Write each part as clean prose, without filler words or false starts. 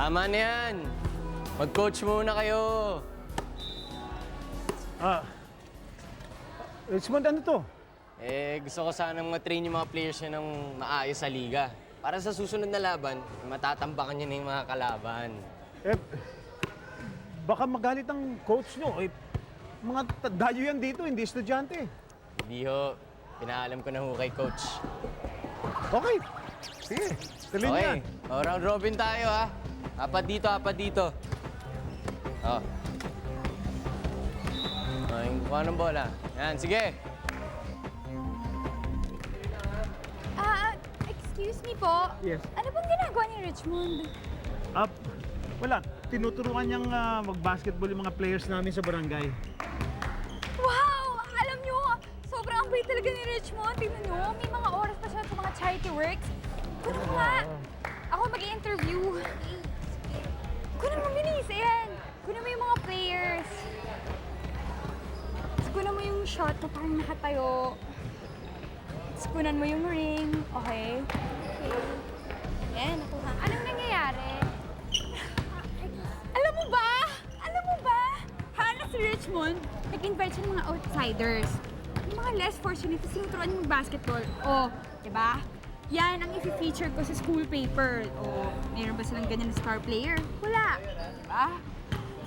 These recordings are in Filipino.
Tama na yan. Mag-coach muna kayo. Richmond, ano to? Gusto ko sanang matrain yung mga players nyo ng maayos sa liga. Para sa susunod na laban, matatambakan nyo na yung mga kalaban. Baka magalit ang coach nyo. Mga dayo yan dito, hindi estudyante. Hindi ho. Pinaalam ko na ho kay coach. Okay. Sige, tuloy niyo yan. O, round robin tayo ha. Apat dito, apat dito. O. Yung kuha ng bola. Yan, sige. Excuse me po. Yes. Ano bang ginagawa ni Richmond? Wala. Tinuturuan niyang mag-basketball yung mga players namin sa barangay. Wow! Alam nyo, sobrang bait talaga ni Richmond. Tingnan nyo, may mga oras pa siya sa mga charity works. Kunin mo nga. Ako mag-i-interview. Kunin mo, bilis. Ayan. Kunin mo yung mga players. Tapos kunin mo yung shot na parang nakatayo. Tapos kunan mo yung ring. Okay? Ayan, nakuha. Anong nangyayari? Alam mo ba? Alam mo ba? Hana si Richmond, nag-invite siya ng mga outsiders. Yung mga less fortunate, sinuturuan yung basketball. Oh, diba? Yan ang i-feature ko sa school paper. Oh, mayroon ba silang ganyan na star player? Wala. Diba?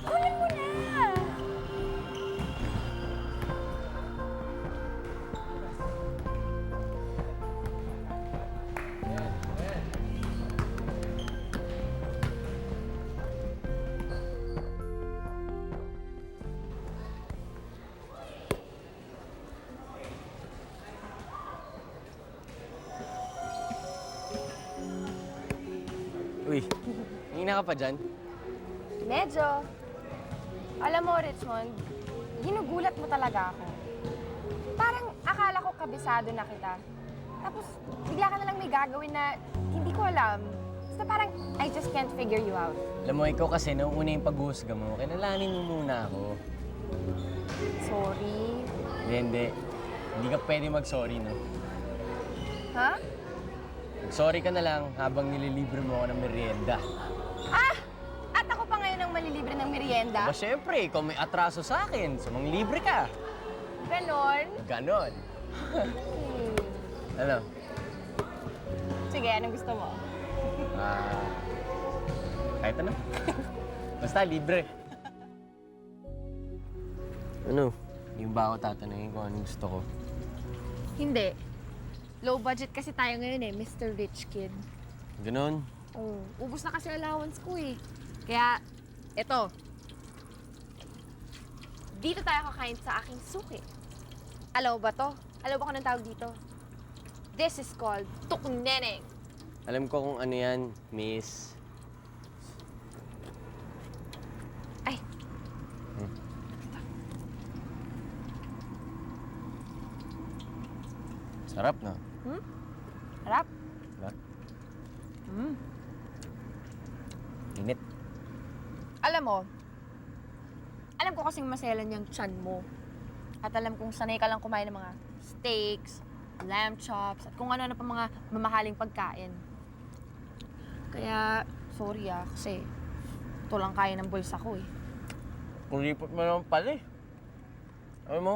Kunin mo na! Uy, hingina ka pa dyan? Medyo. Alam mo, Richmond, ginugulat mo talaga ako. Parang akala ko kabisado na kita. Tapos, bigla ka na lang may gagawin na hindi ko alam. Basta parang, I just can't figure you out. Alam mo, ikaw kasi nung una yung paghuhusga mo, kinalanin mo muna ako. Sorry. Hindi. Hindi ka pwede mag-sorry, no? Ha? Sorry ka na lang habang nililibre mo ako ng merienda. Ah! At ako pa ngayon ang malilibre ng merienda? Ba, syempre, ikaw may atraso sa akin, so manglibre ka. Ganon? Ganon. Ano? Sige, anong gusto mo? Kahit ano. Basta libre. Ano? Yung ba ako tatanungin kung anong gusto ko? Hindi. Low budget kasi tayo ngayon Mr. Rich Kid. Ganon? Oh, ubus na kasi allowance ko Kaya, eto. Dito tayo kakain sa aking suki. Alam mo ba to? Alam mo ba kung anong tawag dito? This is called tukneneng. Alam ko kung ano yan, miss. Ay. Sarap na. Harap. Diba? Init. Alam ko kasing maselan yung tiyan mo. At alam kong sanay ka lang kumain ng mga steaks, lamb chops, at kung ano-ano pa mga mamahaling pagkain. Kaya, sorry kasi ito lang kaya ng bulsa ko Kulipot mo naman pala Alam mo,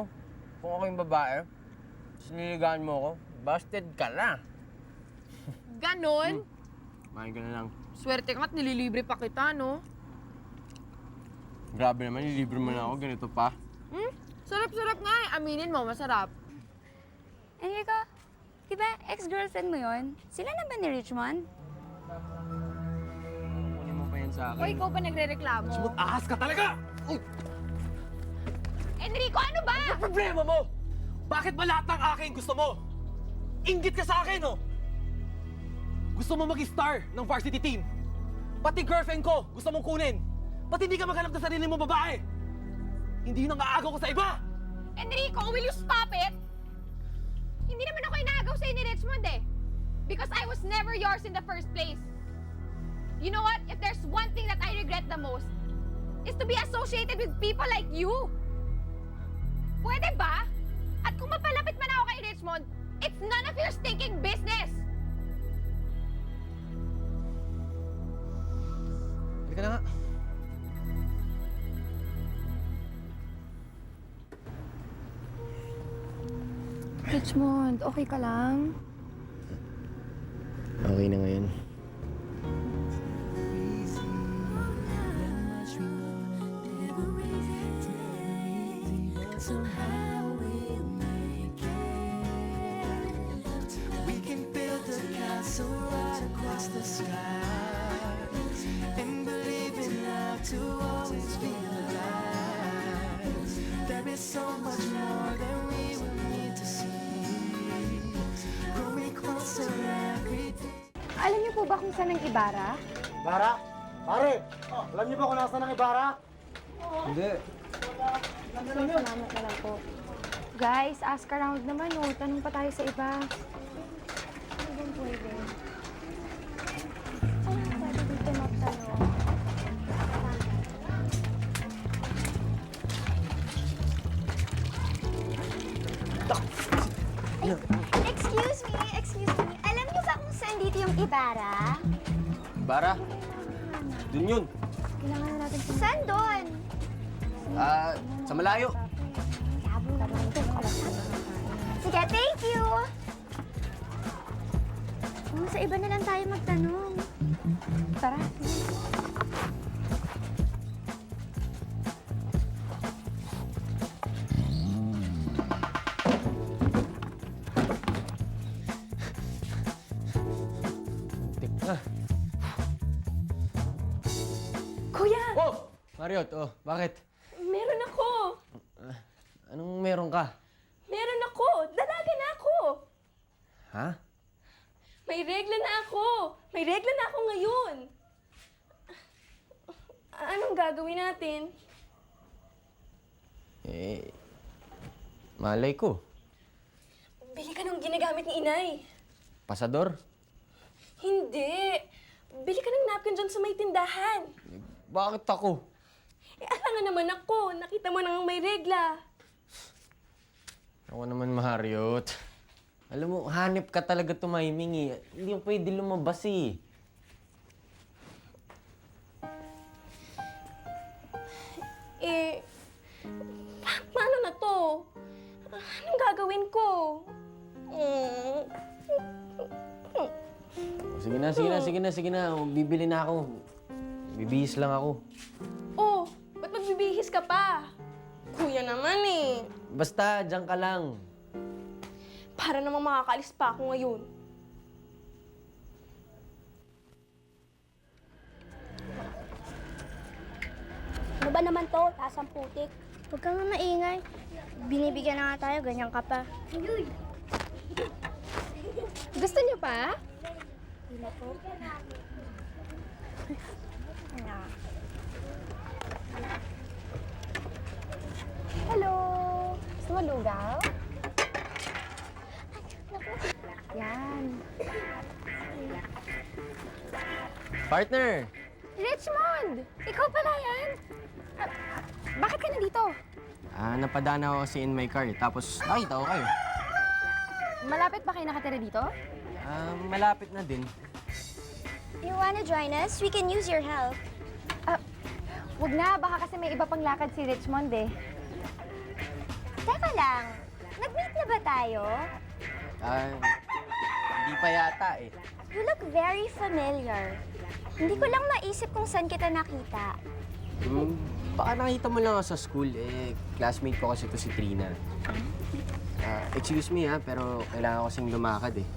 kung ako yung babae, siniligaan mo ako, busted ka na. Ganon? Kumain ka na lang. Swerte ka nga't nililibre pa kita, no? Grabe naman, nilibre mo na ako, ganito pa. Sarap-sarap nga Aminin mo, masarap. Enrico, di ba ex-girlfriend mo yon? Sila na ba ni Richmond? Kunin mo pa yan sa O akin. ikaw pa nagre-reklamo? Ahas ka talaga! Enrico, ano ba? Problema mo! Bakit ba lahat ng akin gusto mo? Inggit ka sa akin, oh! Gusto mo mag-star ng varsity team. Pati girlfriend ko, gusto mong kunin. Ba't hindi ka maghanap ng sarili mong babae? Hindi yun ang aagaw ko sa iba! Enrico, will you stop it? Hindi naman ako inaagaw sa'yo ni Richmond Because I was never yours in the first place. You know what? If there's one thing that I regret the most, is to be associated with people like you. Pwede ba? At kung mapalapit man ako kay Richmond, it's none of your stinking business! Halika na nga. Richmond, okay ka lang? Okay na ngayon. We can build a castle right across the sky and believe in love to always be alive. There is so much more than we will need to see. Growing closer every day. Alam niyo po ba kung saan ang Ibarra? Ibarra? Pare, alam niyo ba kung nasaan ang Ibarra? Hindi. Salamat na lang po. Guys, ask around naman oh. Tanong pa tayo sa iba. Ano bang pwede? Ano pwede dito magtanong? Excuse me. Alam niyo ba kung saan dito yung Ibarra? Bara? Dun yun. Kailangan na natin Saan doon? Sa malayo. Sige, thank you! Oh, sa iba na lang tayo magtanong. Tara. Teka. Kuya, Oh! Mariot, oh, bakit? meron ako. Anong meron ka? Meron ako. Dalaga na ako. Ha? May regla na ako. May regla na ako ngayon. Anong gagawin natin? Malay ko. Bili ka ng ginagamit ni inay. Pasador? Hindi. Bili ka ng napkin dyan sa may tindahan. Bakit ako? Alangan naman ako. Nakita mo nang may regla. Ako naman, Mariot. Alam mo, hanip ka talaga tumiming eh. Hindi ko pwede lumabas eh. Paano na to? Anong gagawin ko? Sige na. Bibili na ako. Bibihis lang ako. Oh, ba't magbibihis ka pa? Kuya naman eh. Basta, diyan ka lang. Para namang makakalis pa ako ngayon. Ano ba naman to? Taas ang putik. Huwag kang maingay. Binibigyan na nga tayo, ganyan ka pa. Gusto niyo pa? Hila po. Hello! Gusto mo lugaw? Yan. Partner! Richmond! Ikaw pala yan? Bakit ka nandito? Napadaan ako kasi in my car. Tapos, nakita ko kayo. Malapit ba kayo nakatira dito? Malapit na din. You wanna join us? We can use your help. Wag na, baka kasi may iba pang lakad si Richmond eh. Teka lang, nag-meet na ba tayo? Hindi pa yata eh. You look very familiar. Hindi ko lang maisip kung saan kita nakita. Baka nakita mo lang ako sa school. Classmate ko kasi to si Trina. Excuse me pero kailangan ko kasing lumakad eh.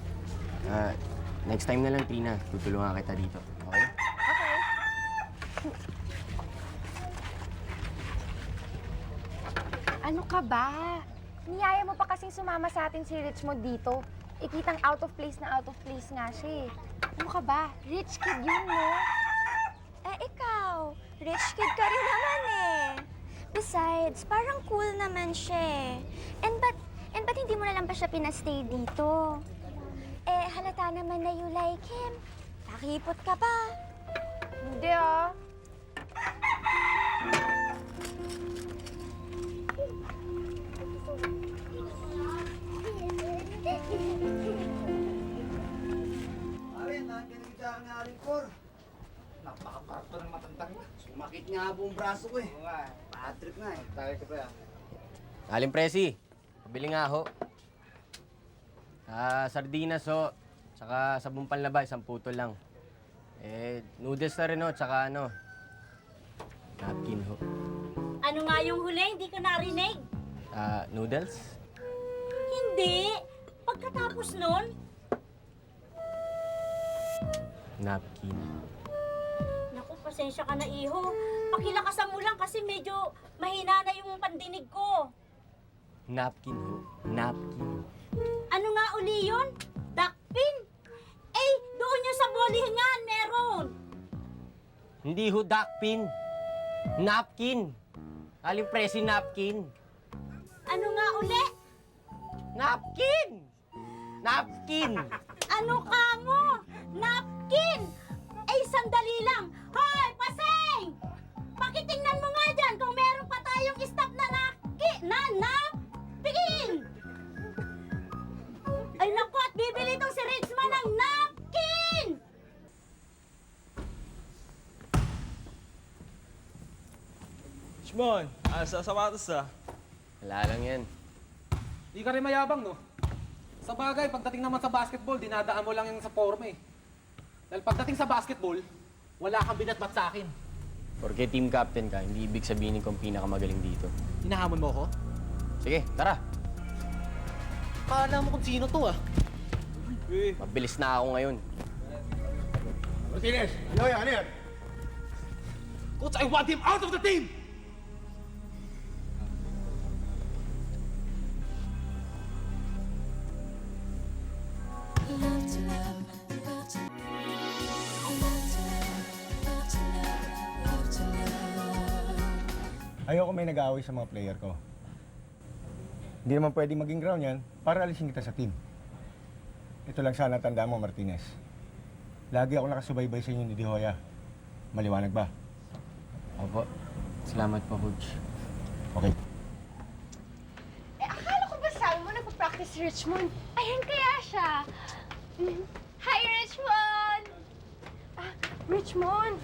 Next time na lang, Trina. Tutulungan kita dito. Okay? Ano ka ba? Niyaya mo pa kasing sumama sa atin si Richmond dito. Ikitang out of place nga siya eh. Ano ka ba? Rich kid yun, no? Ikaw, rich kid ka rin naman eh. Besides, parang cool naman siya eh. And ba't hindi mo na lang ba siya pinastay dito? Halata naman na you like him. Nakihipot ka pa. Hindi ah. Pare, nandiyan kita ang aling core. Napaka-parto ng matandang Sakit nga po ang braso ko eh. Oo nga. Patrick nga eh. Tagal ka pa yan. Aling Presi, pabili nga ho. Sardinas ho, tsaka sabong panlaba, 1 putol lang. Noodles na rin ho, tsaka napkin ho. Ano nga yung huli? Hindi ko narinig. Noodles? Hindi. Pagkatapos nun, Napkin. naku, pasensya ka na, iho. Pakilakasan mo lang kasi medyo mahina na yung pandinig ko. Napkin ho, napkin. Ano nga uli yun? Dakpin? Eh, doon yung sa bolihingan, meron. Hindi ho dakpin. Napkin. Aling Presi, napkin. Ano nga uli? Napkin! Napkin! Ano ka mo? Napkin! Eh, sandali lang. Hoy, paseng! Pakitingnan mo nga dyan kung meron pa tayong stop na napkin! Ay, naku, at bibili itong si Richman ng napkin! Shimon, sa sapatos Wala lang yan. Di ka rin mayabang, no? Sa bagay, pagdating naman sa basketball, dinadaan mo lang yung sa forma eh. Dahil pagdating sa basketball, wala kang binatbat sa akin. Porque team captain ka, hindi ibig sabihin kong pinakamagaling dito. Hinahamon mo ako? Sige, tara. Kala mo kung sino to Mabilis na ako ngayon. Martinez! Ano yan? Ano yan? Coach, I want him out of the team! Ayoko may nag-aaway sa mga player ko. Hindi naman pwede maging ground yan para alisin kita sa team. Ito lang sana tandaan mo, Martinez. Lagi ako nakasubaybay sa inyo ni Di Hoya. Maliwanag ba? Opo. Salamat po, Coach. Okay. Akala ko ba sabi mo nagpa-practice si Richmond? Ayan kaya siya. Hi, Richmond! Richmond!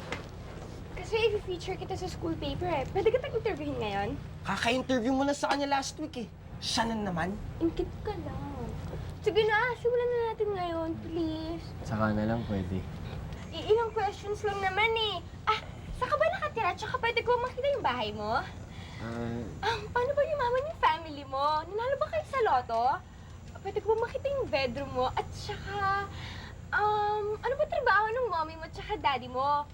Kasi i-feature kita sa school paper Pwede kita interviewin ngayon? Kaka-interview mo na sa kanya last week eh. Siya na naman. Ingkit ka lang. Sige na, simulan na natin ngayon, please. Saka na lang pwede. Ilang questions lang naman saan ka ba nakatira? Tsaka pwede ko makita yung bahay mo? Paano ba yumaman yung family mo? Nanalo ba kayo sa loto? Pwede ko ba makita yung bedroom mo? At tsaka, ano ba trabaho ng mommy mo tsaka daddy mo?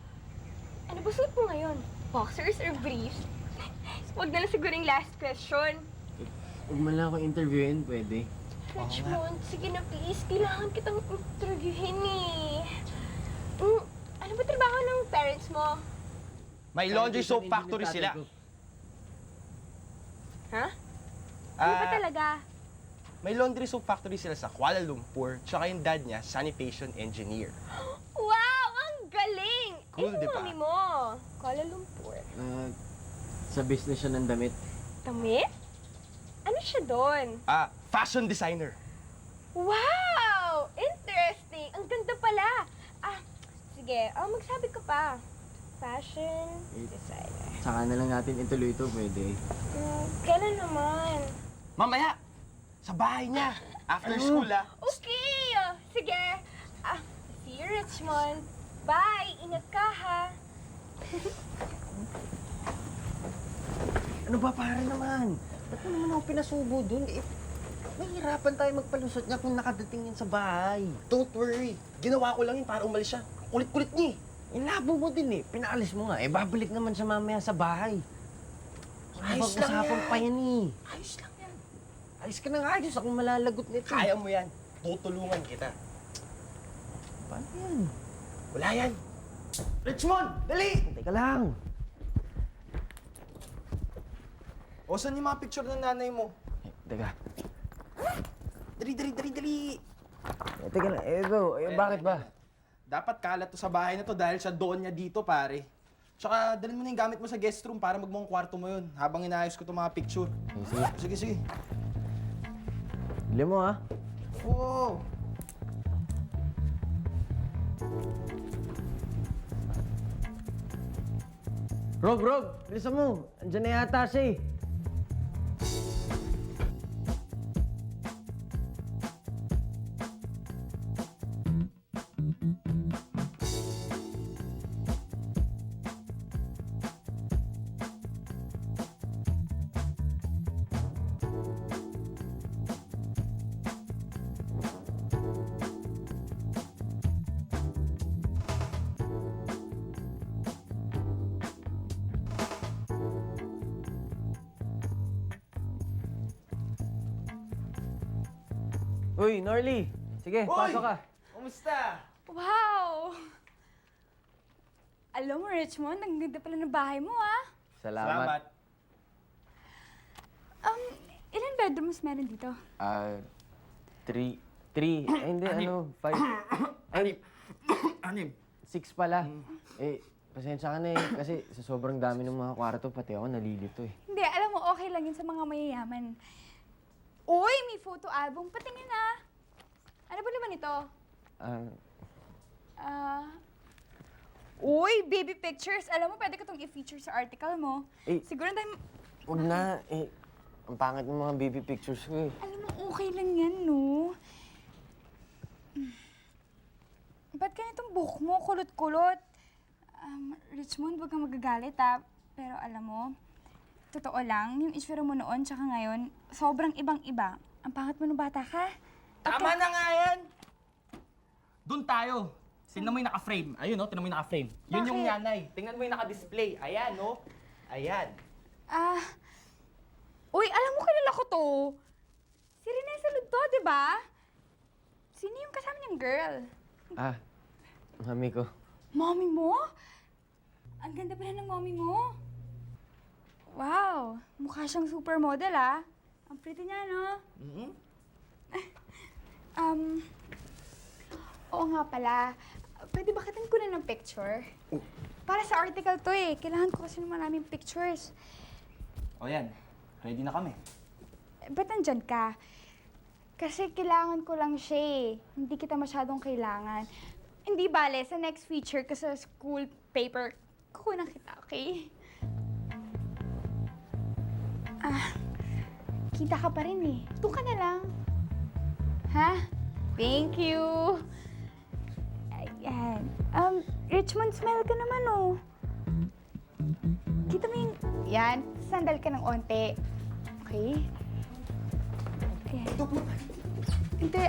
Ano ba suot mo ngayon? Boxers or briefs? Huwag na lang siguro yung last question. Huwag man lang ako interviewin, pwede. Richmond, sige na please. Kailangan kitang interviewin Ano ba trabaho ng parents mo? May laundry soap factory sila. Ha? Ano ba talaga? May laundry soap factory sila sa Kuala Lumpur, tsaka yung dad niya, sanitation engineer. Wow! Ang galing! Cool, di ba? Mami mo. Kuala Lumpur. Sa business siya ng damit. Damit? Ano siya doon? Fashion designer. Wow! Interesting! Ang ganda pala. Sige. Magsabi ka pa. Fashion designer. Saka na lang natin ituloy ito, pwede. Kailan naman? Mamaya, sa bahay niya. After school, Okay! Sige. See you, Richmond. Bye! Ingat ka, ha? Ano ba, pare naman? Ba't mo naman ako pinasubo dun? Mahirapan tayo magpalusot niya kung nakadating yan sa bahay. Don't worry. Ginawa ko lang yun para umalis siya. Kulit-kulit niya Inlabo mo din Pinaalis mo nga. Babalik naman siya mamaya sa bahay. Ayos lang Pag-usapan yan. pa yan Ayos lang yan. Ayos ka na nga, ayos. Ako malalagot nito. Kaya mo yan. Tutulungan kita. Paano yan? Wala yan. Richmond, dali! Teka lang. O, saan yung mga picture ng nanay mo? Teka. Dali! Teka lang. Bakit ba? Dapat kalat to sa bahay na to dahil sa doon niya dito, pare. Tsaka, dalhin mo na yung gamit mo sa guest room para magmukhang kwarto mo yun habang inaayos ko itong mga picture. Sige. Bili mo, ha? Oo. Rob, bilisan mo. Andiyan na yata siya eh. Uy, Norly. Sige, pasok ka. Kumusta? Wow! Alam mo, Richmond, ang ganda pala ng bahay mo, ah. Salamat. Ilan bedrooms meron dito? Three. Ay, hindi, five. Ay, Anim. 6 pala. Pasensya ka na eh. Kasi sa sobrang dami ng mga kwarto, pati ako nalilito eh. Hindi, alam mo, okay lang yun sa mga mayayaman. Uy, may photo album. Patingin na. Ano ba naman ito? Uy, baby pictures. Alam mo, pwede ko itong i-feature sa article mo. Siguro dahil... Huwag na. Ang pangit ng mga baby pictures ko eh. Alam mo, okay lang yan, no? Ba't ganitong buhok mo? Kulot-kulot. Richmond, huwag kang magagalit, ah. Pero alam mo, totoo lang, yung itsura mo noon tsaka ngayon, sobrang ibang-iba. Ang pangit mo nung bata ka. Tama na nga yan! Doon tayo. Tingnan mo yung naka-frame. Ayun, no? Tingnan mo yung naka-frame. Yun yung Bakit? yanay. Tingnan mo yung naka-display. Ayan, no? Ayan. Uy, alam mo, kilala ko to. Si Rene Salud to, di ba? Sino yung kasama niyang girl? Mami ko. Mommy mo? Ang ganda pala ng mommy mo. Wow, mukha siyang supermodel, ah. Ang pretty niya, no? Oo nga pala. Pwede ba kitan ko na ng picture? Para sa article to eh. Kailangan ko kasi ng maraming pictures. O yan. Ready na kami. Ba't nandyan ka? Kasi kailangan ko lang siya eh. Hindi kita masyadong kailangan. Hindi bale, sa next feature ko sa school paper, kukunan kita, okay? Kita ka pa rin eh. Doon ka na lang. Ha? Thank you. Ayan. Richmond, smile ka naman oh. Kita mo yung... Yan, sandal ka ng onte. Okay? Ayan. Hindi,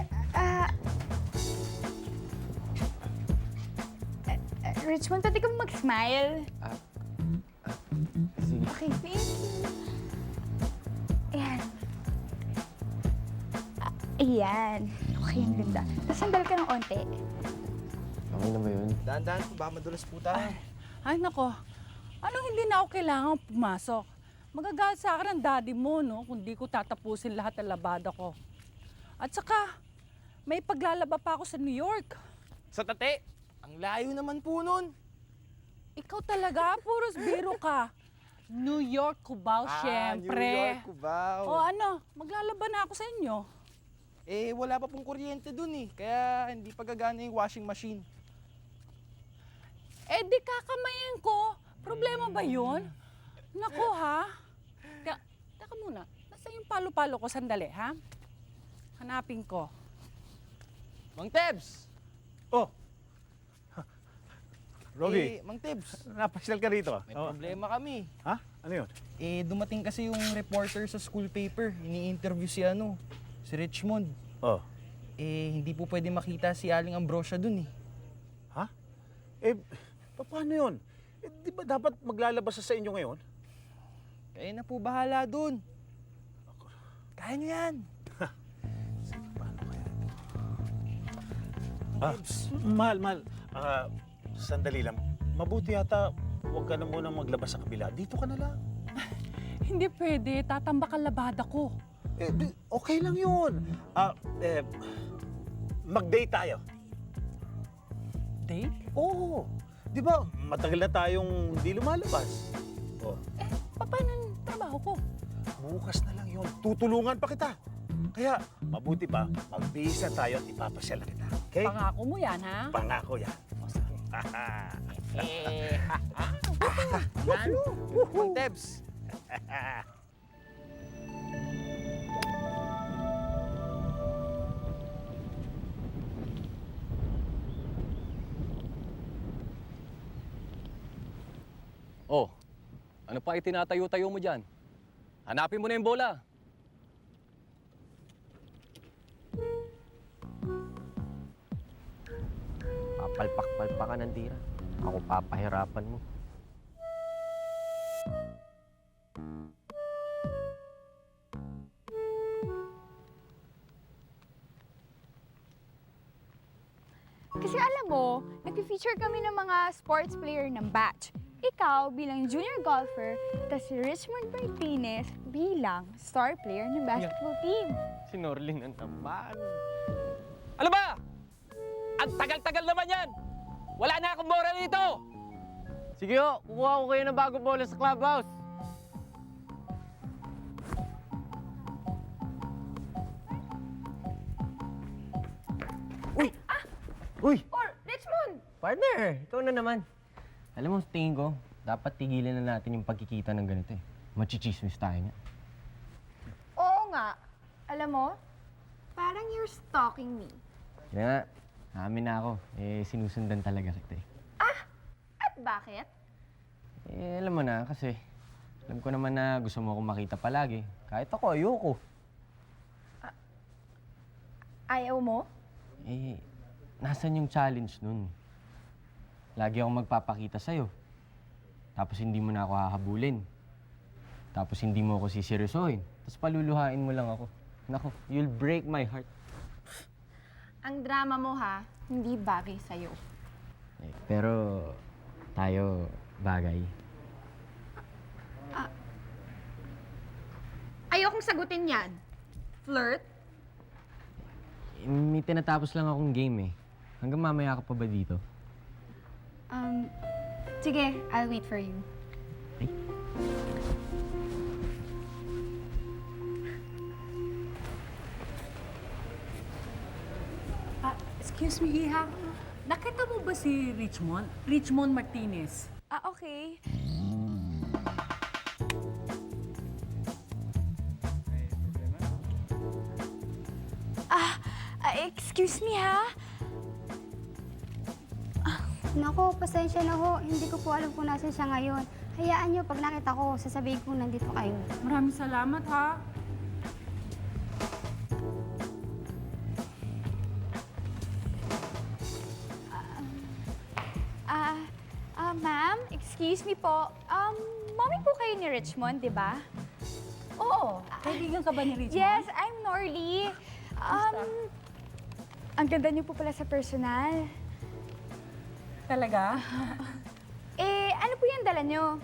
Richmond, pwede ka mag-smile. Sige. Okay, thank you. Ayan. Ayan. Okay, ang ganda. Tapos sandal ka ng onte. Okay na ba yun? Dahan-dahan po, baka madulas po tayo. Ay, nako. Anong hindi na ako kailangan pumasok? Magagalit sa akin ang daddy mo, no? Kung di ko tatapusin lahat ng labada ko. At saka, may paglalaba pa ako sa New York. Sa tate, ang layo naman po nun. Ikaw talaga, puros biro ka. New York, Cubao, syempre. Cubao. O ano, maglalaba na ako sa inyo. Eh, wala pa pong kuryente dun eh. Kaya hindi pa gagana yung washing machine. Eh, di kakamayin ko. Problema ba yun? Naku, ha? Teka muna, nasa yung palo-palo ko sandali, ha? Hanapin ko. Mang Tebs! Oh! Rogi, Mang Tebs, napasyal ka rito. may problema kami. Ha? Ano yun? Eh, dumating kasi yung reporter sa school paper. Ini-interview si Richmond. Oh. Eh, hindi po pwede makita si Aling Ambrosia dun eh. Ha? Eh, paano yun? Eh, di ba dapat maglalabas sa inyo ngayon? Kaya na po bahala dun. Kaya niyo yan. Paano kaya ito? Mahal. Sandali lang. Mabuti yata huwag ka na munang maglabas sa kabila. Dito ka na lang. Hindi pwede, tatambak ang labada ko. Okay lang yun. Mag-date tayo. Date? Oo. Di ba, matagal na tayong di lumalabas. Oh, Paano yung trabaho ko? bukas na lang yun. Tutulungan pa kita. Kaya, mabuti pa, magbihis na tayo at ipapasyal na kita. Okay? Pangako mo yan, ha? Pangako yan. Yan! Mang Debs! Oh, ano pa itinatayo-tayo mo dyan? Hanapin mo na yung bola. Papalpak-palpakan ng tira. Ako papahirapan mo. Kasi alam mo, nag-feature kami ng mga sports player ng batch. Ikaw bilang junior golfer, tas si Richmond Martinez bilang star player ng basketball team. Si Norlin ang naman. Ano ba? Ang tagal-tagal naman yan! Wala na akong moral dito! Sige ho, kukuha ko kayo ng bagong bola sa clubhouse. Uy! Uy! Or, Richmond! Partner, ikaw na naman. Alam mo, tingin ko, dapat tigilan na natin yung pagkikita ng ganito eh. Machichismis tayo niya. Oo nga. Alam mo, parang you're stalking me. Kaya nga, amin na ako. Eh, sinusundan talaga kita eh. At bakit? Eh, alam mo na, kasi alam ko naman na gusto mo akong makita palagi. Kahit ako, ayoko. Ayaw mo? Eh, nasan yung challenge nun? Lagi akong magpapakita sa'yo. Tapos hindi mo na ako hahabulin. Tapos hindi mo ako siseryosohin. Tapos paluluhain mo lang ako. Naku, you'll break my heart. Ang drama mo ha, hindi bagay sa'yo. Eh, pero tayo bagay. Ayokong sagutin yan. Flirt? Eh, may tinatapos lang akong game eh. Hanggang mamaya ka pa ba dito? Sige, I'll wait for you. Ay. Excuse me, Iha. Nakita mo ba si Richmond? Richmond Martinez. Okay. Excuse me ha? Nako, pasensya na ho. Hindi ko po alam kung nasan siya ngayon. Hayaan niyo, pag nakita ko, sasabihin ko nandito kayo. Maraming salamat, ha? Ma'am, excuse me po. Mommy po kayo ni Richmond, di ba? Oo. Kaibigan ka ba ni Richmond? Yes, I'm Norly. Ang ganda niyo po pala sa personal. Talaga? Ano po yung dala niyo?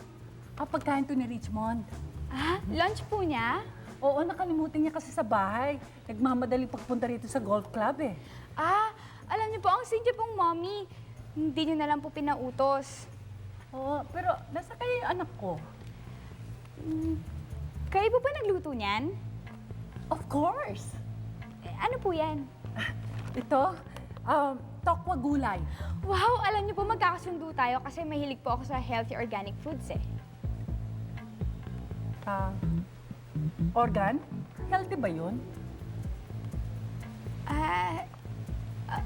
Pagkain to ni Richmond. Lunch po niya? Oo, nakalimutan niya kasi sa bahay. Nagmamadaling pagpunta rito sa golf club eh. Alam niyo po, ang sweet pong mommy. Hindi niyo na lang po pinautos. Oo, pero nasa kayo yung anak ko? Kayo po ba nagluto niyan? Of course. Ano po yan? Ito, tokwa gulay. Wow, alam niyo po magkakasundo tayo kasi mahilig po ako sa healthy organic foods eh. Organ? Healthy ba yun?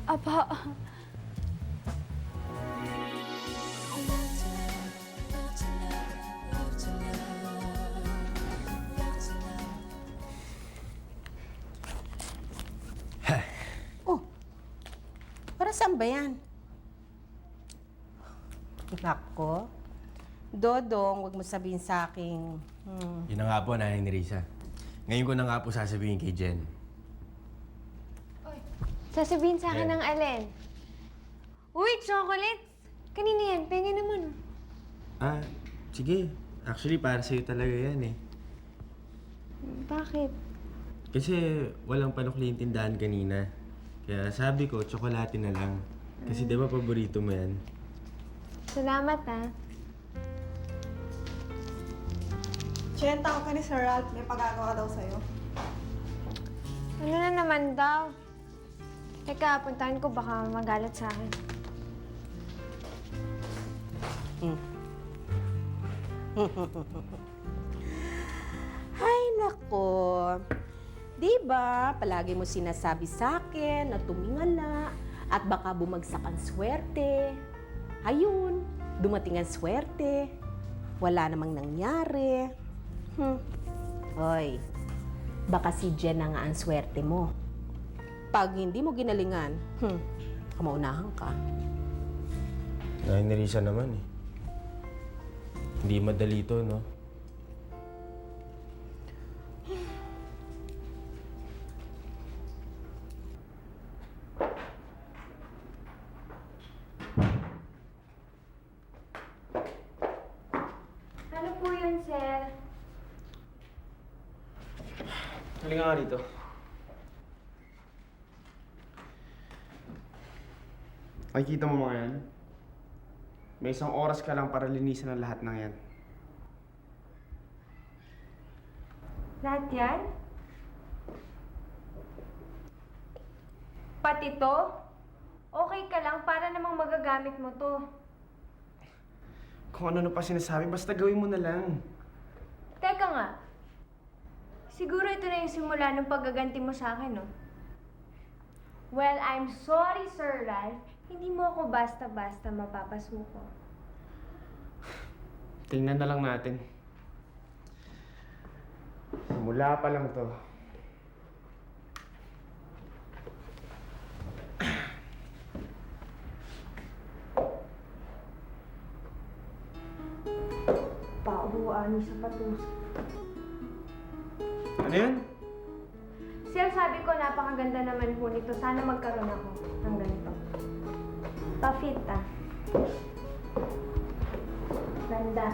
Apa. Para saan ba yan? Nako. Dodong, huwag mo sabihin sa akin. Yun na nga po, Nanay ni Risa. Ngayon ko na nga po sasabihin kay Jen. Sasabihin sa akin Jen. ng alin? Uy, chocolates! Kanina yan, pengen naman. Sige. Actually, para sa'yo talaga yan eh. Bakit? Kasi walang panukli yung tindahan kanina. Kaya sabi ko, tsokolate na lang. Kasi di ba paborito mo yan? Salamat ha. Chen, tawag ka ni Sir Ralph. May pagagawa daw sa'yo. Ano na naman daw? Teka, puntahan ko baka magalit sa akin. Ay, nako. Di ba, palagi mo sinasabi sa akin na tumingala at baka bumagsak ang swerte. Ayun, dumating ang swerte. Wala namang nangyari. Hoy, baka si Jen na nga ang swerte mo. Pag hindi mo ginalingan, kamaunahan ka. Ay, Nerissa naman eh. Hindi madali to, no? Ano po yun, sir? Halika nga dito. Nakikita mo mga yan? May isang oras ka lang para linisin ang lahat ng yan. Lahat yan? Pati to? Okay ka lang para namang magagamit mo to. Kung ano pa sinasabi, basta gawin mo na lang. Teka nga. Siguro ito na yung simula ng paggaganti mo sa akin, no? Well, I'm sorry, Sir Ralph. Hindi mo ako basta-basta mapapasuko. Tingnan na lang natin. Simula pa lang to. Paubuan sa patus. Ano yun? Sir, sabi ko napakaganda naman po nito. Sana magkaroon ako ng ganito. Pa-fit, ah. Ganda.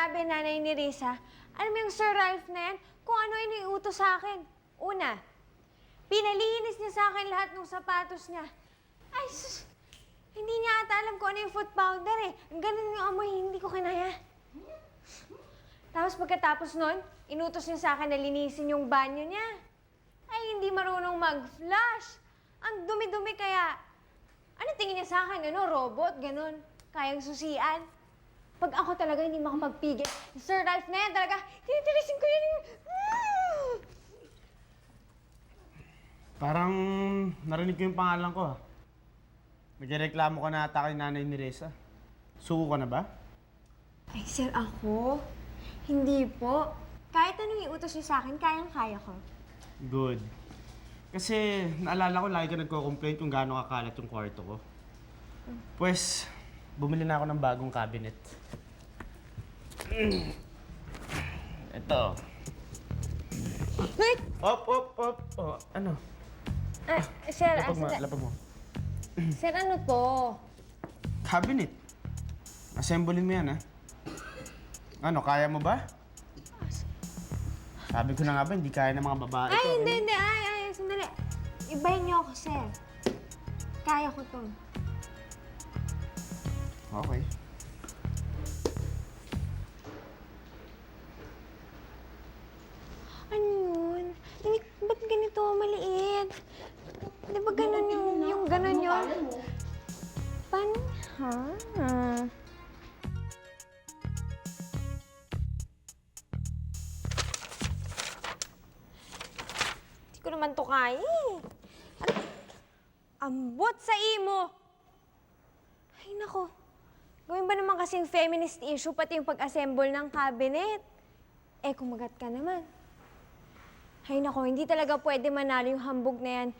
Grabe, nanay ni Risa. Alam mo yung Sir Ralph na yan, kung ano iniutos sa akin. Una, pinalinis niya sa akin lahat ng sapatos niya. Ay, sus! Hindi niya ata alam kung ano yung foot powder eh. Ganun yung amoy, hindi ko kinaya. Tapos pagkatapos nun, inutos niya sa akin na linisin yung banyo niya. Ay, hindi marunong mag-flush. Ang dumi-dumi kaya. Ano tingin niya sa akin? Ano, robot? Ganun. Kayang susian. Pag ako talaga hindi makapagpigil, Sir Ralph na yan talaga, tinitirisin ko yun yung... Parang narinig ko yung pangalan ko, ha? Nagreklamo ka na ata kay nanay ni Reza. Suko ka na ba? Ay, sir, ako? Hindi po. Kahit anong iutos niyo sa akin, kayang-kaya ko. Good. Kasi naalala ko lagi ka nagko-complain kung gaano kakalat yung kwarto ko. Pues, bumili na ako ng bagong cabinet. Ito. Wait! Op! Oh, ano? Sir, Lapag mo. Sir, ano to? Cabinet. Assemblein mo yan, ha? Ano, kaya mo ba? Sabi ko na nga ba, hindi kaya ng mga babae to. Hindi. Ay, sandali. Ibahin niyo ako, sir. Kaya ko to. Okay. Ano yun? Ba't ganito maliit? Di ba ganun yung ganun yun? Paano? Ha? Hindi ko naman to kaya eh. Ambot sa imo! Ay, nako. Gawin ba naman kasing feminist issue pati yung pag-assemble ng cabinet? Eh, kumagat ka naman. Ay, nako, hindi talaga pwede manalo yung hambog na yan.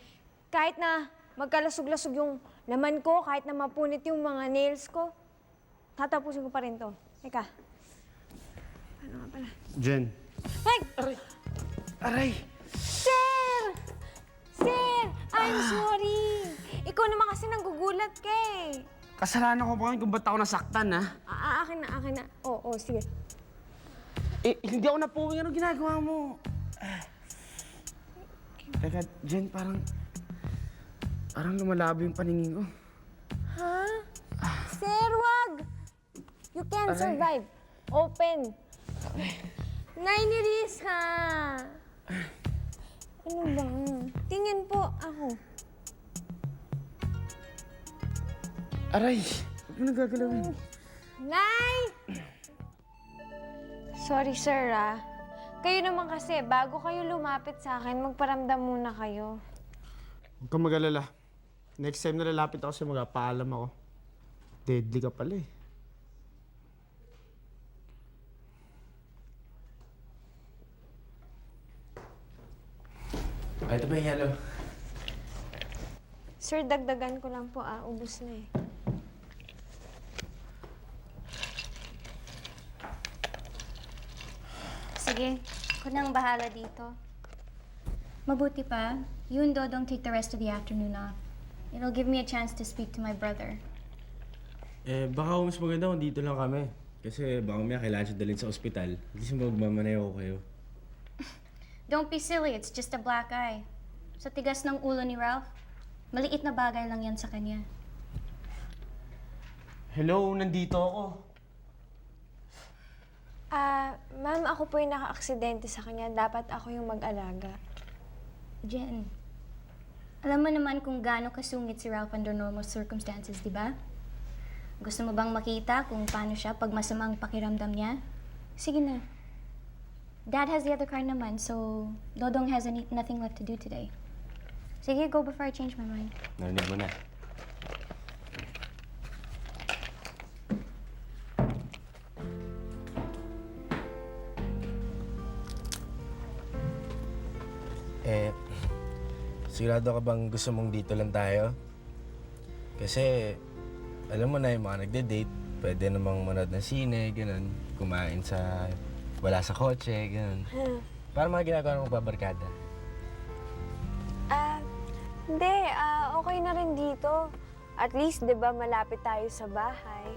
Kahit na magkalasog-lasog yung laman ko, kahit na mapunit yung mga nails ko, tatapusin ko pa rin to. Teka. Ano nga pala? Jen. Ay! Aray! Sir! Sir! I'm sorry! Ikaw naman kasi nanggugulat ka eh. Kasalanan ko pa kung ba't ako nasaktan, ha? Akin na. Oo, sige. Eh, hindi ako napuwing. Ano ginagawa mo? Teka, Jen, parang lumalabo yung paningin ko. Ha? Sir, wag! You can survive. Open. Nainiris ha! Ano ba? Tingin po ako. Aray! Huwag mo nagagalawin. Nay! Sorry, sir, ah. Kayo naman kasi, bago kayo lumapit sa akin, magparamdam muna kayo. Huwag kang mag-alala. Next time na lalapit ako sa'yo, magpapaalam ako. Deadly ka pala eh. Ito ba yung yellow? Sir, dagdagan ko lang po, ah. Ubus na eh. Sige, ako nang bahala dito. Mabuti pa, you and Dodong take the rest of the afternoon off. It'll give me a chance to speak to my brother. Eh, baka mas maganda kung dito lang kami. Kasi baka may kailangan siya dalhin sa ospital. At least magmamaneho ko kayo. Don't be silly, it's just a black eye. Sa tigas ng ulo ni Ralph, maliit na bagay lang yan sa kanya. Hello, nandito ako. Ma'am, ako po yung naka-aksidente sa kanya. Dapat ako yung mag-alaga. Jen, alam mo naman kung gaano kasungit si Ralph under normal circumstances, di ba? Gusto mo bang makita kung paano siya pag masamang pakiramdam niya? Sige na. Dad has the other car naman, so Dodong has nothing left to do today. Sige, go before I change my mind. Narinig mo na. Sigurado ka bang gusto mong dito lang tayo? Kasi, alam mo na yung mga nagde-date, pwede namang manood ng sine, ganun. Kumain sa... wala sa kotse, ganun. Para mga ginagawa ng babarkada. Hindi. Okay na rin dito. At least, di ba, malapit tayo sa bahay.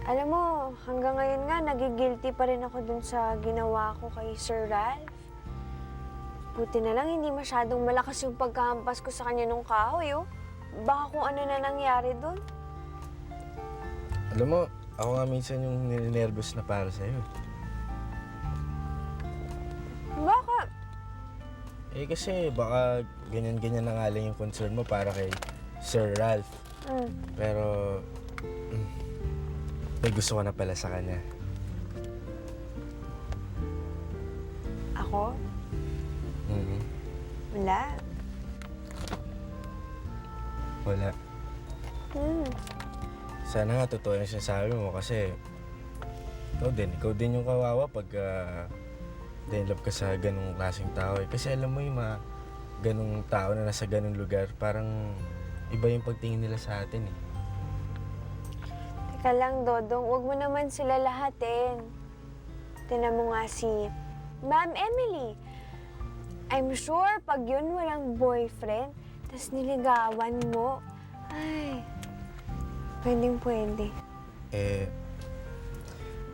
Alam mo, hanggang ngayon nga, nagigilty pa rin ako dun sa ginawa ko kay Sir Ralph. Buti na lang hindi masyadong malakas yung pagkahampas ko sa kanya nung kahoy, oh. Baka kung ano na nangyari dun. Alam mo, ako nga minsan yung ninenervous na para sa'yo. Bakit? Eh kasi baka ganyan-ganyan na nga lang yung concern mo para kay Sir Ralph. Pero, may gusto ko na pala sa kanya. Ako? Wala. Wala. Sana nga totoo yung sinasabi mo kasi ikaw din yung kawawa pag na-inlove ka sa ganung klaseng tao. Kasi alam mo yung mga ganung tao na nasa ganung lugar, parang iba yung pagtingin nila sa atin eh. Teka lang, Dodong. Huwag mo naman sila lahatin. Tinan mo nga si Ma'am Emily. I'm sure pag yun walang boyfriend, tas niligawan mo, ay, pwedeng-pwede. Eh,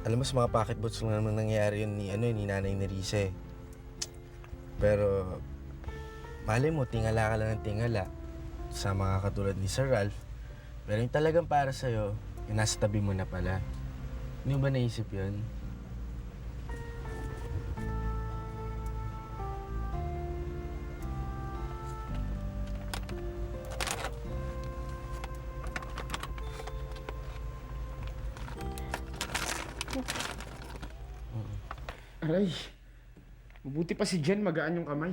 alam mo sa mga pocketbooks lang naman nangyayari yun ni Nanay ni Risa eh. Pero, malay mo, tingala ka lang ng tingala sa mga katulad ni Sir Ralph. Pero yung talagang para sa'yo, yung nasa tabi mo na pala. Hindi mo ba naisip yun? Aray, mabuti pa si Jen, magaan yung kamay.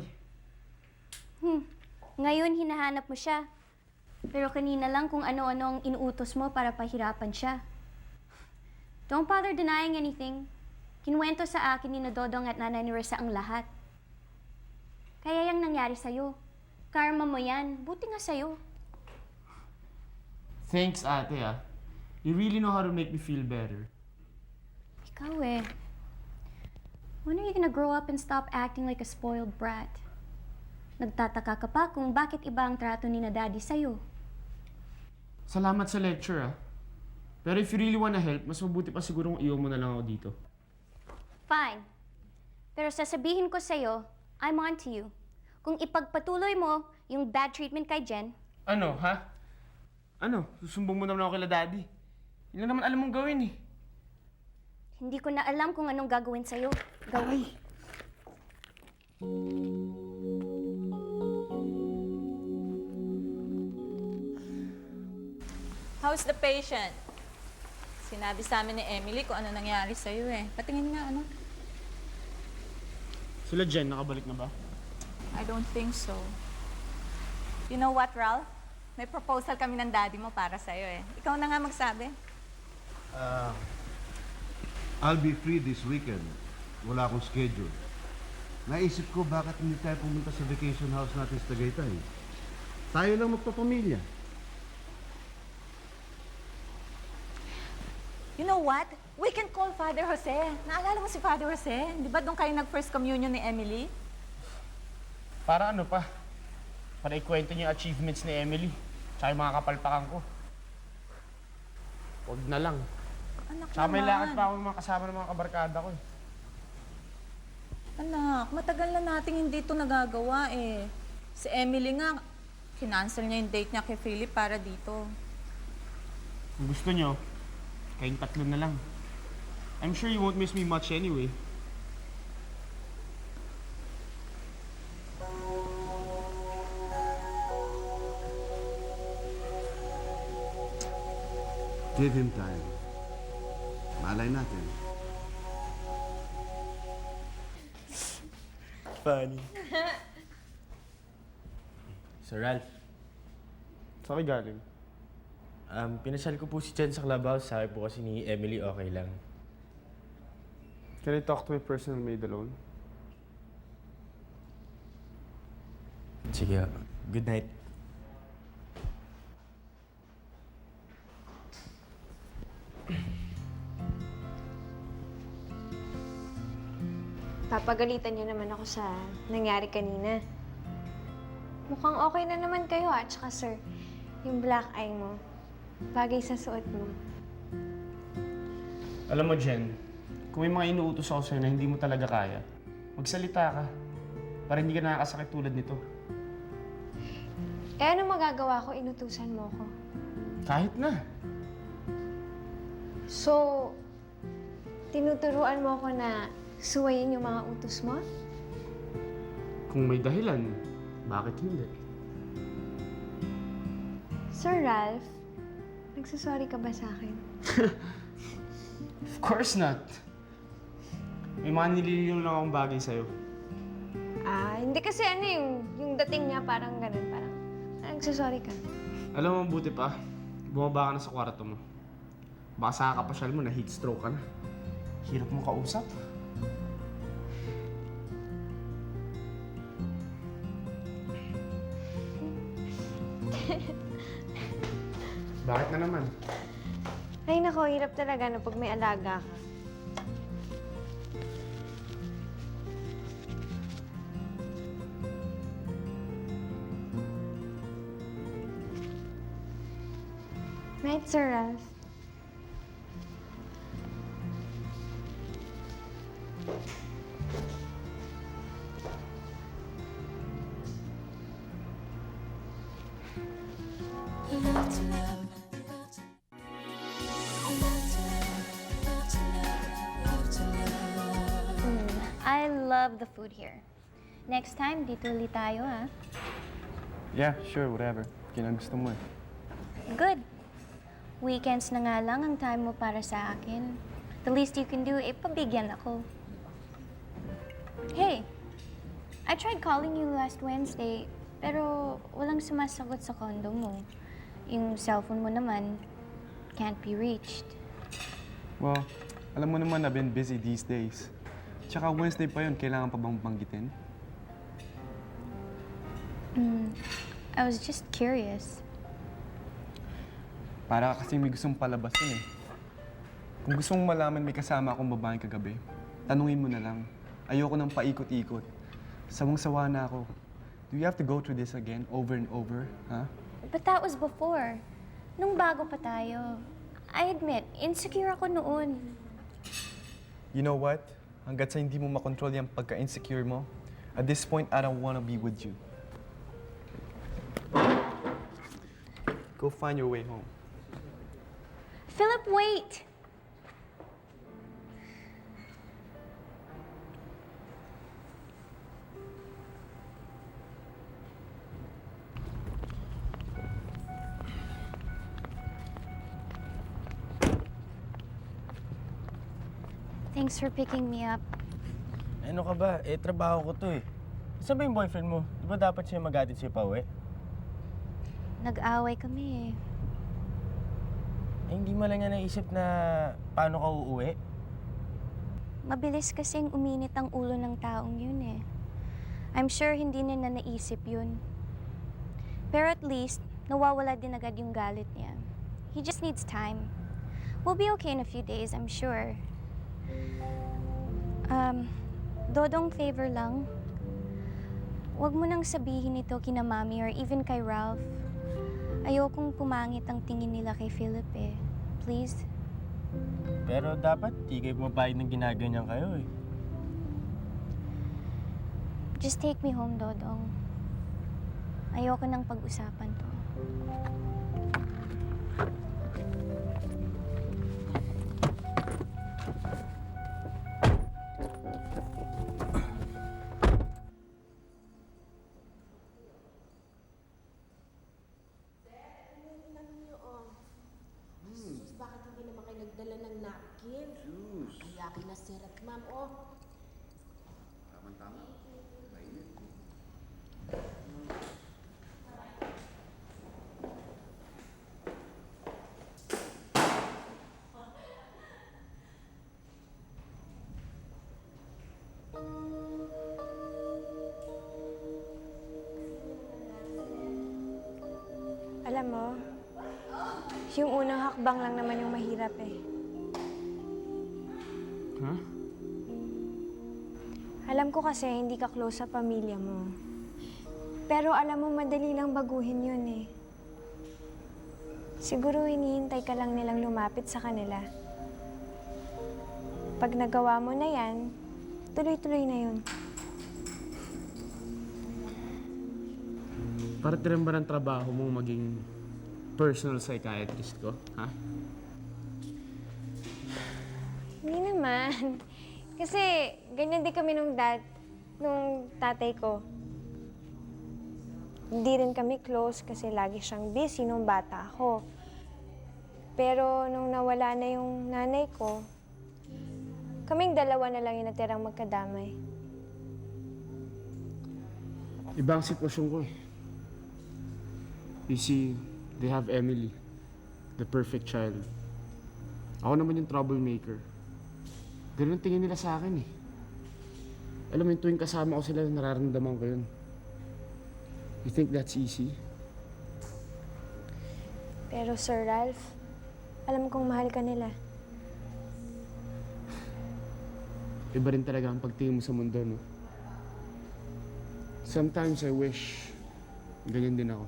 Ngayon, hinahanap mo siya. Pero kanina lang kung ano-ano ang inuutos mo para pahirapan siya. Don't bother denying anything. Kinuwento sa akin ni Dodong at Nanay ni Risa ang lahat. Kaya yung nangyari sa'yo. Karma mo yan. Buti nga sa'yo. Thanks, ate ah. You really know how to make me feel better. Ikaw eh. When are you gonna grow up and stop acting like a spoiled brat? Nagtataka ka pa kung bakit iba ang trato ni na Daddy sa'yo. Salamat sa lecture ah. Pero if you really wanna help, mas mabuti pa sigurong iwan mo na lang ako dito. Fine. Pero sasabihin ko sa'yo, I'm on to you. Kung ipagpatuloy mo yung bad treatment kay Jen, Ano, ha? Ano? Susumbong mo naman ako kila Daddy. Yun lang naman alam mong gawin eh. hindi ko na alam kung anong gagawin sa'yo. Gawin. How's the patient? Sinabi sa amin ni Emily kung ano nangyari sa'yo eh. Patingin nga, ano? Sila Jen, nakabalik na ba? I don't think so. You know what, Ralph? May proposal kami ng daddy mo para sa'yo eh. Ikaw na nga magsabi. I'll be free this weekend. Wala akong schedule. Naisip ko bakit hindi tayo pumunta sa vacation house natin sa Tagaytay. Tayo lang magpapamilya. You know what? We can call Father Jose. Naalala mo si Father Jose? Di ba doon kayo nag-first communion ni Emily? Para ano pa? Para ikwento niyo yung achievements ni Emily. Tsaka yung mga kapalpakan ko. Huwag na lang. Anak Tsaka may naman. lakad pa ako ng mga kasama ng mga kabarkada ko eh. Anak, matagal na nating hindi ito nagagawa eh. Si Emily nga, kinancel niya yung date niya kay Philip para dito. Kung gusto niyo, kayong tatlo na lang. I'm sure you won't miss me much anyway. Give him time. Malay natin. Funny. Sir Ralph, Saan kayo galing? pinasal ko po si Jen sa clubhouse. Sabi po kasi ni Emily okay lang. Can I talk to my personal maid alone? Sige, good night. Papagalitan niyo naman ako sa nangyari kanina. Mukhang okay na naman kayo at saka sir, yung black eye mo, bagay sa suot mo. Alam mo, Jen, kung may mga inuutos ako sa'yo na hindi mo talaga kaya, magsalita ka. Para hindi ka nakakasakit tulad nito. Eh, ano magagawa ko? Inutusan mo ko. Kahit na. So, tinuturuan mo ko na suwayin yung mga utos mo? Kung may dahilan, bakit hindi? Sir Ralph, nagsasorry ka ba sa akin? Of course not. May mga nililiw lang akong bagay sa'yo. Hindi kasi yung dating niya parang ganun, parang nagsasorry ka. Alam mo, buti pa, bumaba ka na sa kwarto mo. Baka sa kakapasyal mo na heat stroke ka na. Hirap mo kausap. Bakit na naman? Ay nako, hirap talaga na pag may alaga ka. Night, Sir Ralph. I love the food here. Next time, dito ulit tayo, ha? Yeah, sure, whatever. Yan ang gusto mo eh. Good. Weekends na nga lang ang time mo para sa akin. The least you can do, pabigyan ako. Hey, I tried calling you last Wednesday, pero walang sumasagot sa condo mo. Yung cellphone mo naman, can't be reached. Well, alam mo naman I've been busy these days. Tsaka Wednesday pa yun, kailangan pa bang banggitin? I was just curious. Para kasi may gustong palabas yun eh. Kung gusto mong malaman may kasama akong babaeng kagabi, tanungin mo na lang. Ayoko nang paikot-ikot. Sawang-sawa na ako. Do you have to go through this again, over and over, ha? But that was before. Nung bago pa tayo. I admit, insecure ako noon. You know what? Hanggat sa hindi mo makontrol yung pagka-insecure mo, at this point, I don't wanna be with you. Go find your way home. Philip, wait! Thanks for picking me up. Ano ka ba? Trabaho ko to eh. Saan ba yung boyfriend mo? Di ba dapat siya mag-atid sa'yo pa uwi? Nag-away kami eh. Hindi mo lang nga naisip na paano ka uuwi? Mabilis kasing uminit ang ulo ng taong yun eh. I'm sure hindi niya na naisip yun. Pero at least, nawawala din agad yung galit niya. He just needs time. We'll be okay in a few days, I'm sure. Dodong favor lang. Huwag mo nang sabihin ito kina Mami or even kay Ralph. Ayokong pumangit ang tingin nila kay Philip eh. Please? Pero dapat di kayo mapahid ng ginaganyan kayo eh. Just take me home, Dodong. Ayoko nang pag-usapan to. Bakit hindi naman kayo nagdala ng napkin? Juice. Ang laki na syrup, ma'am, oh. Tama-tama. Mainit. Alam mo, yung unang hakbang lang naman yung mahirap eh. Huh? Alam ko kasi hindi ka close sa pamilya mo. Pero alam mo, madali lang baguhin yun eh. Siguro hinihintay ka lang nilang lumapit sa kanila. pag nagawa mo na yan, tuloy-tuloy na yun. Parte rin ba ng trabaho mong maging personal psychiatrist ko, ha? Hindi naman. Kasi ganyan din kami nung tatay ko. Hindi rin kami close kasi lagi siyang busy nung bata ako. Pero nung nawala na yung nanay ko, kaming dalawa na lang yung natirang magkadamay. Ibang sitwasyon ko eh. You see, they have Emily, the perfect child. Ako naman yung troublemaker. Ganun ang tingin nila sa akin eh. Alam mo yung tuwing kasama ko sila, nararamdaman ko yun. You think that's easy? Pero Sir Ralph, alam kong mahal ka nila. Iba rin talaga ang pagtingin mo sa mundo, no? Sometimes I wish ganyan din ako.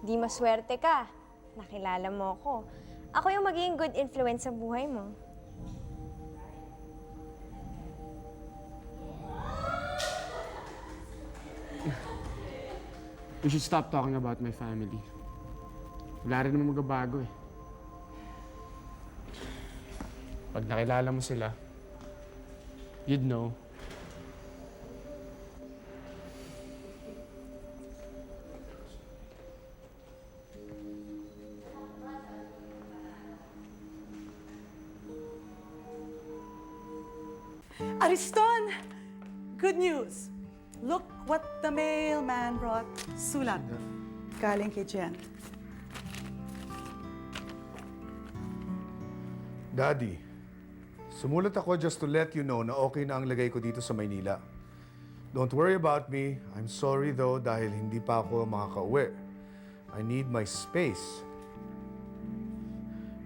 Di maswerte ka. Nakilala mo ako. Ako yung magiging good influence sa buhay mo. We should stop talking about my family. Wala rin naman magbabago eh. Pag nakilala mo sila, you'd know. Ariston! Good news! Look what the mailman brought. Sulat. Galing kay Jen. Daddy, sumulat ako just to let you know na okay na ang lagay ko dito sa Maynila. Don't worry about me. I'm sorry though dahil hindi pa ako makakauwi. I need my space.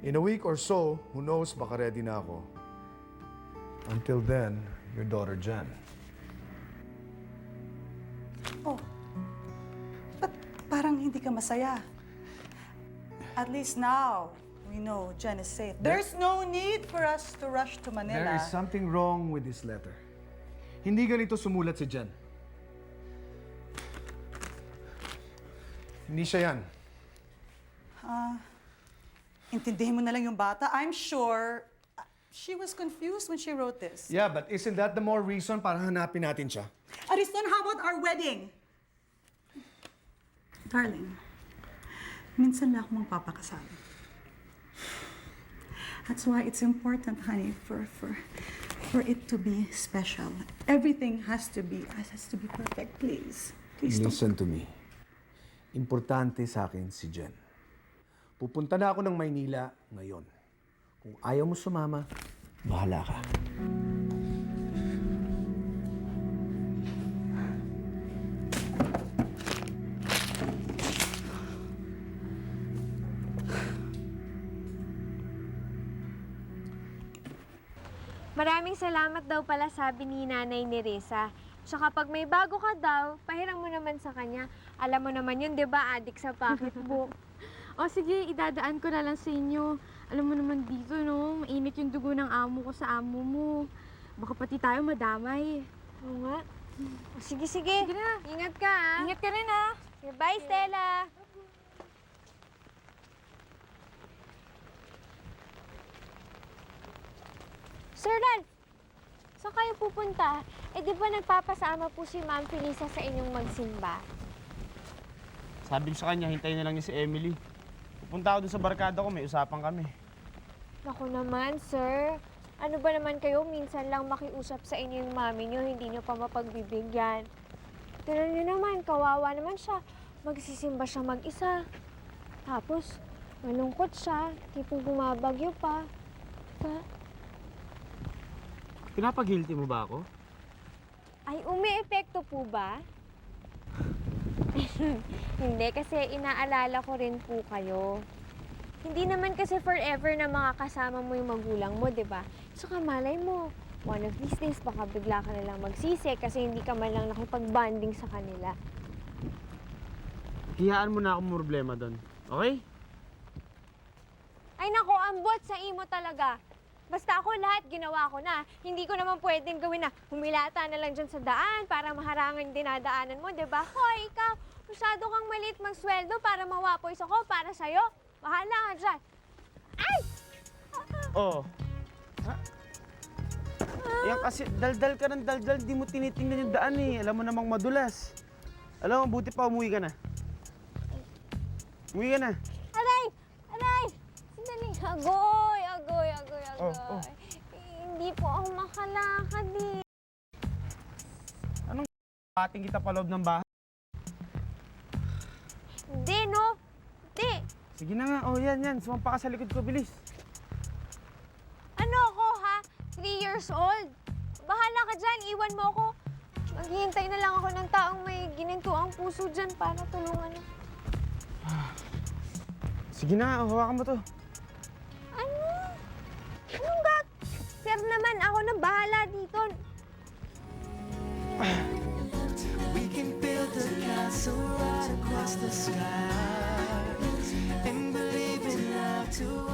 In a week or so, who knows, baka ready na ako. Until then, your daughter Jen. Oh, but parang hindi ka masaya. At least now, we know Jen is safe. There's no need for us to rush to Manila. There is something wrong with this letter. Hindi ganito sumulat si Jen. Hindi siya yan. Intindihin mo na lang yung bata. I'm sure she was confused when she wrote this. Yeah, but isn't that the more reason para hanapin natin siya? Ariston, how about our wedding? Darling, minsan lang ako magpapakasal. That's why it's important, honey, for it to be special. Everything has to be perfect, please. Please don't. Listen to me. Importante sa akin si Jen. Pupunta na ako ng Maynila ngayon. Kung ayaw mo sumama, bahala ka. Maraming salamat daw pala sabi ni Nanay Neresa. Tsaka pag may bago ka daw, pahiram mo naman sa kanya. Alam mo naman yun, di ba, adik sa pocketbook. O sige, idadaan ko na lang sa inyo. Alam mo naman dito, no? Mainit yung dugo ng amo ko sa amo mo. Baka pati tayo madamay. Oo nga. O, sige. Sige na. Ingat ka, ah. Ingat ka rin, ah. Bye, Stella. Sir Ralph, saan kayo pupunta? Eh, di ba nagpapasama po si Ma'am Felisa sa inyong magsimba? Sabi ko sa kanya, hintayin na lang niya si Emily. Pupunta ako dun sa barkada ko, may usapan kami. Naku naman, sir. Ano ba naman kayo? Minsan lang makiusap sa inyo yung mami niyo, hindi niyo pa mapagbibigyan. Tignan niyo naman, kawawa naman siya. Magsisimba siya mag-isa. Tapos, malungkot siya. Tipong bumabagyo pa. Pinapag-guilty mo ba ako? Ay, umi-epekto po ba? Hindi, kasi inaalala ko rin po kayo. Hindi naman kasi forever na makakasama mo yung magulang mo, di ba? Saka malay mo, one of these days, baka bigla ka nalang magsisi kasi hindi ka man lang nakipag-bonding sa kanila. Hiyaan mo na akong problema doon, okay? Ay nako, ambot sa imo talaga. Basta ako lahat ginawa ko na. Hindi ko naman pwedeng gawin na humilata na lang dyan sa daan para maharangan yung dinadaanan mo, di ba? Hoy, ikaw, masyado kang maliit magsweldo para mawapoys ako para sa'yo. Bahala ka dyan. Ay! Oh. Ha? Yan kasi, daldal ka ng daldal, di mo tinitingnan yung daan eh. Alam mo namang madulas. Alam mo, buti pa umuwi ka na. Umuwi ka na. Aray! Aray! Sandali. Agoy! Agoy! Agoy! Agoy! Oh. Hindi po ako makalakad eh. Anong pating kita pa loob ng bahay? Hindi, no? Hindi. Sige na nga, oh yan. Sumampa ka sa likod ko, bilis. Ano ako, ha? 3 years old. Bahala ka dyan. Iwan mo ako. Maghihintay na lang ako ng taong may gininto ang puso dyan para tulungan. Sige na, hawakan mo to. Ano? Anong gag? Sir naman, ako na bahala dito. We can build a castle right across the sky and believe in love to